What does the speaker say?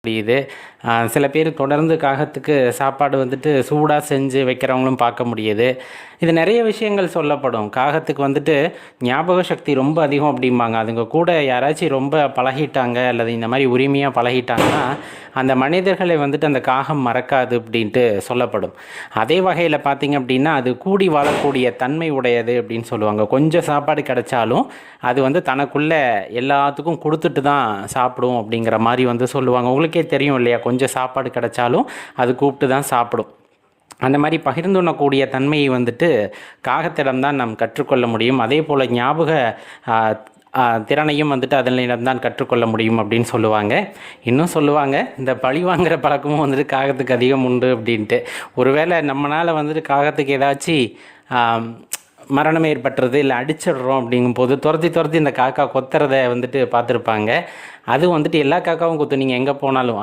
முடியுது. சில பேர் தொடர்ந்து காகத்துக்கு சாப்பாடு வந்துட்டு சூடாக செஞ்சு வைக்கிறவங்களும் பார்க்க முடியுது. இது நிறைய விஷயங்கள் சொல்லப்படும். காகத்துக்கு வந்துட்டு ஞாபக சக்தி ரொம்ப அதிகம் அப்படிம்பாங்க. அதுங்க கூட யாராச்சும் ரொம்ப பழகிட்டாங்க அல்லது இந்த மாதிரி உரிமையாக பழகிட்டாங்கன்னா அந்த மனிதர்களை வந்துட்டு அந்த காகம் மறக்காது அப்படின்ட்டு சொல்லப்படும். அதே வகையில் பார்த்திங்க அப்படின்னா அது கூடி வாழக்கூடிய தன்மை உடையது அப்படின்னு சொல்லுவாங்க. கொஞ்சம் சாப்பாடு கிடைச்சாலும் அது வந்து தனக்குள்ள எல்லாத்துக்கும் கொடுத்துட்டு தான் சாப்பிடும் அப்படிங்கிற மாதிரி வந்து சொல்லுவாங்க. உங்களுக்கே தெரியும் இல்லையா, கொஞ்சம் சாப்பாடு கிடைச்சாலும் அது கூப்பிட்டு தான் சாப்பிடும். அந்த மாதிரி பகிர்ந்துண்ணக்கூடிய தன்மையை வந்துட்டு காகத்திடம்தான் நாம் கற்றுக்கொள்ள முடியும். அதே போல் ஞாபக திறனையும் வந்துட்டு அதனிடம்தான் கற்றுக்கொள்ள முடியும் அப்படின்னு சொல்லுவாங்க. இன்னும் சொல்லுவாங்க, இந்த பழி வாங்குகிற பழக்கமும் வந்துட்டு காகத்துக்கு அதிகம் உண்டு அப்படின்ட்டு. ஒருவேளை நம்மளால் வந்துட்டு காகத்துக்கு ஏதாச்சும் மரணம் ஏற்பட்டுறது இல்லை அடிச்சிடுறோம் அப்படிங்கும்போது துரத்தி இந்த காக்கா கொத்துறதை வந்துட்டு பார்த்துருப்பாங்க. அது வந்துட்டு எல்லா காக்காவும் கொத்து, நீங்கள் எங்கே போனாலும்